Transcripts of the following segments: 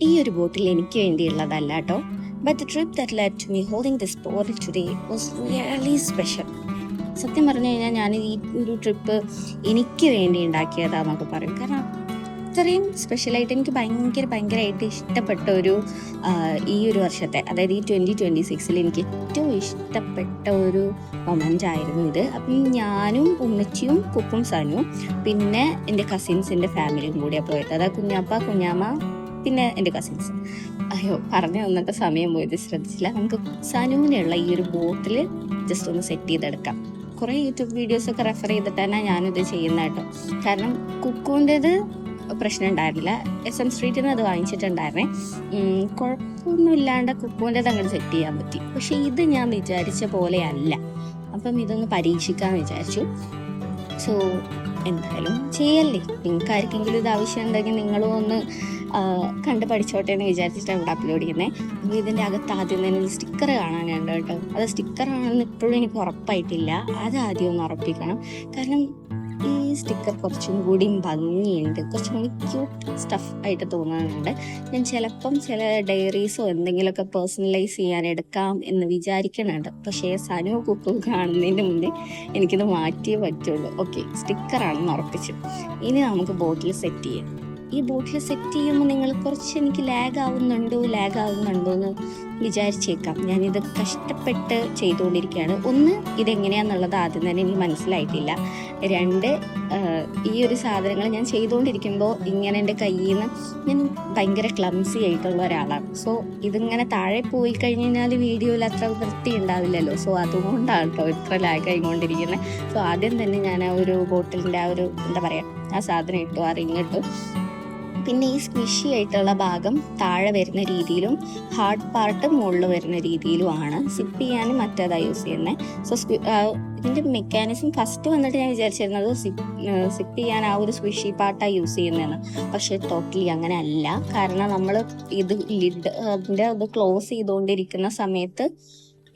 ഈ ഒരു ബോട്ടിൽ എനിക്ക് വേണ്ടിയുള്ളതല്ല കേട്ടോ. But the trip that led to me holding this bottle today was really special. സത്യം പറഞ്ഞു കഴിഞ്ഞാൽ ഞാൻ ഈ ഒരു ട്രിപ്പ് എനിക്ക് വേണ്ടി ഉണ്ടാക്കിയതാന്നൊക്കെ പറയും. കാരണം അത്രയും സ്പെഷ്യലായിട്ട് എനിക്ക് ഭയങ്കരമായിട്ട് ഇഷ്ടപ്പെട്ട ഒരു ഈ ഒരു വർഷത്തെ, അതായത് ഈ 2026 എനിക്ക് ഏറ്റവും ഇഷ്ടപ്പെട്ട ഒരു മൊമെൻ്റ് ആയിരുന്നു ഇത്. അപ്പം ഞാനും ഉമ്മച്ചിയും കുക്കും സനുവും പിന്നെ എൻ്റെ കസിൻസിൻ്റെ ഫാമിലിയും കൂടിയാണ് പോയത്. അതായത് കുഞ്ഞാപ്പ കുഞ്ഞാമ്മ പിന്നെ എൻ്റെ കസിൻസ്. അയ്യോ പറഞ്ഞു വന്നിട്ട് സമയം പോയത് ശ്രദ്ധിച്ചില്ല. നമുക്ക് സനുവിനുള്ള ഈ ഒരു ബോട്ടിൽ ജസ്റ്റ് ഒന്ന് സെറ്റ് ചെയ്തെടുക്കാം. കുറേ യൂട്യൂബ് വീഡിയോസൊക്കെ റെഫർ ചെയ്തിട്ടാണ് ഞാനിത് ചെയ്യുന്നത് കേട്ടോ. കാരണം കുക്കുവിൻ്റെത് പ്രശ്നം ഉണ്ടായിരുന്നില്ല. SM സ്ട്രീറ്റിൽ നിന്ന് അത് വാങ്ങിച്ചിട്ടുണ്ടായിരുന്നേ. കുഴപ്പമൊന്നും ഇല്ലാണ്ട് കുക്കുവിൻ്റെത് അങ്ങോട്ട് സെറ്റ് ചെയ്യാൻ പറ്റി. പക്ഷെ ഇത് ഞാൻ വിചാരിച്ച പോലെയല്ല. അപ്പം ഇതൊന്ന് പരീക്ഷിക്കാമെന്ന് വിചാരിച്ചു. സോ എന്തായാലും ചെയ്യല്ലേ, നിങ്ങൾക്ക് ആർക്കെങ്കിലും ഇത് ആവശ്യം ഉണ്ടെങ്കിൽ നിങ്ങളും ഒന്ന് കണ്ട് പഠിച്ചോട്ടെ എന്ന് വിചാരിച്ചിട്ടാണ് ഇവിടെ അപ്ലോഡ് ചെയ്യുന്നത്. അപ്പോൾ ഇതിൻ്റെ അകത്ത് ആദ്യം തന്നെ ഒരു സ്റ്റിക്കർ കാണാനുണ്ട് കേട്ടോ. അത് സ്റ്റിക്കറാണെന്ന് ഇപ്പോഴും എനിക്ക് ഉറപ്പായിട്ടില്ല. അത് ആദ്യം ഒന്ന് ഉറപ്പിക്കണം. കാരണം ഈ സ്റ്റിക്കർ കുറച്ചും കൂടി ഭംഗിയുണ്ട്, കുറച്ചും കൂടി ക്യൂട്ട് സ്റ്റഫ് ആയിട്ട് തോന്നാറുണ്ട്. ഞാൻ ചിലപ്പം ചില ഡയറീസോ എന്തെങ്കിലുമൊക്കെ പേഴ്സണലൈസ് ചെയ്യാൻ എടുക്കാം എന്ന് വിചാരിക്കുന്നുണ്ട്. പക്ഷേ സനു കുക്കു കാണുന്നതിന് മുന്നേ എനിക്കിത് മാറ്റിയേ പറ്റുള്ളൂ. ഓക്കെ, സ്റ്റിക്കറാണെന്ന് ഉറപ്പിച്ചു. ഇനി നമുക്ക് ബോട്ടിൽ സെറ്റ് ചെയ്യാം. ഈ ബോട്ടിൽ സെറ്റ് ചെയ്യുമ്പോൾ നിങ്ങൾ കുറച്ച് എനിക്ക് ലാഗ് ആവുന്നുണ്ടോ എന്ന് വിചാരിച്ചേക്കാം. ഞാനിത് കഷ്ടപ്പെട്ട് ചെയ്തുകൊണ്ടിരിക്കുകയാണ്. ഒന്ന്, ഇതെങ്ങനെയാണെന്നുള്ളത് ആദ്യം തന്നെ എനിക്ക് മനസ്സിലായിട്ടില്ല. രണ്ട്, ഈ ഒരു സാധനങ്ങൾ ഞാൻ ചെയ്തുകൊണ്ടിരിക്കുമ്പോൾ ഇങ്ങനെ എൻ്റെ കയ്യിൽ നിന്ന് ഞാൻ ഭയങ്കര ക്ലംസി ആയിട്ടുള്ള ഒരാളാണ്. സോ ഇതിങ്ങനെ താഴെ പോയി കഴിഞ്ഞാൽ വീഡിയോയിൽ അത്ര വൃത്തി ഉണ്ടാവില്ലല്ലോ. സോ അതുകൊണ്ടാണ് കേട്ടോ ഇത്ര ലാഗ് ആയിക്കൊണ്ടിരിക്കുന്നത്. സോ ആദ്യം തന്നെ ഞാൻ ആ ഒരു ബോട്ടിലിൻ്റെ ആ ഒരു എന്താ പറയുക ആ സാധനം ഇട്ടു, ആ റിങ് ഇട്ടു. പിന്നെ ഈ സ്ക്വിഷി ആയിട്ടുള്ള ഭാഗം താഴെ വരുന്ന രീതിയിലും ഹാർഡ് പാർട്ട് മുകളിൽ വരുന്ന രീതിയിലുമാണ്. സിപ്പ് ചെയ്യാനും മറ്റേതാണ് യൂസ് ചെയ്യുന്നത്. സോ ഇതിൻ്റെ മെക്കാനിസം ഫസ്റ്റ് വന്നിട്ട് ഞാൻ വിചാരിച്ചിരുന്നത് സിപ്പ് ചെയ്യാൻ ആ ഒരു സ്ക്വിഷി പാർട്ടാണ് യൂസ് ചെയ്യുന്നതെന്ന്. പക്ഷെ ടോട്ടലി അങ്ങനെ അല്ല. കാരണം നമ്മൾ ഇത് ലിഡ് അതിൻ്റെ അത് ക്ലോസ് ചെയ്തുകൊണ്ടിരിക്കുന്ന സമയത്ത്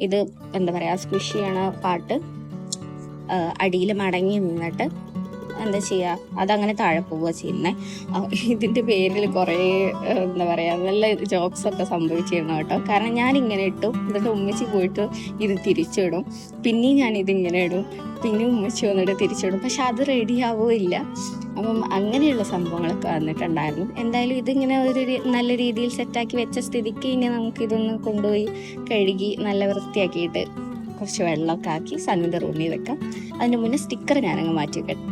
ഇത് എന്താ പറയുക സ്ക്വിഷ് ചെയ്യണ പാർട്ട് അടിയിൽ മടങ്ങി നിന്നിട്ട് എന്താ ചെയ്യുക, അതങ്ങനെ താഴെ പോവുക ചെയ്യുന്നത്. ഇതിൻ്റെ പേരിൽ കുറേ എന്താ പറയുക നല്ല ജോക്സൊക്കെ സംഭവിച്ചിരുന്നു കേട്ടോ. കാരണം ഞാനിങ്ങനെ ഇട്ടു, എന്നിട്ട് ഉമ്മച്ചി പോയിട്ട് ഇത് തിരിച്ചിടും, പിന്നെയും ഞാനിതിങ്ങനെ ഇടും, പിന്നെ ഉമ്മച്ചി വന്നിട്ട് തിരിച്ചിടും. പക്ഷെ അത് റെഡി ആവുകയില്ല. അപ്പം അങ്ങനെയുള്ള സംഭവങ്ങളൊക്കെ വന്നിട്ടുണ്ടായിരുന്നു. എന്തായാലും ഇതിങ്ങനെ ഒരു നല്ല രീതിയിൽ സെറ്റാക്കി വെച്ച സ്ഥിതിക്ക് ഇനി നമുക്കിതൊന്ന് കൊണ്ടുപോയി കഴുകി നല്ല വൃത്തിയാക്കിയിട്ട് കുറച്ച് വെള്ളമൊക്കെ ആക്കി സനുവിൻ്റെ റൂമിൽ വെക്കാം. അതിന് മുന്നേ സ്റ്റിക്കർ ഞാനങ്ങ് മാറ്റി വെക്കാം.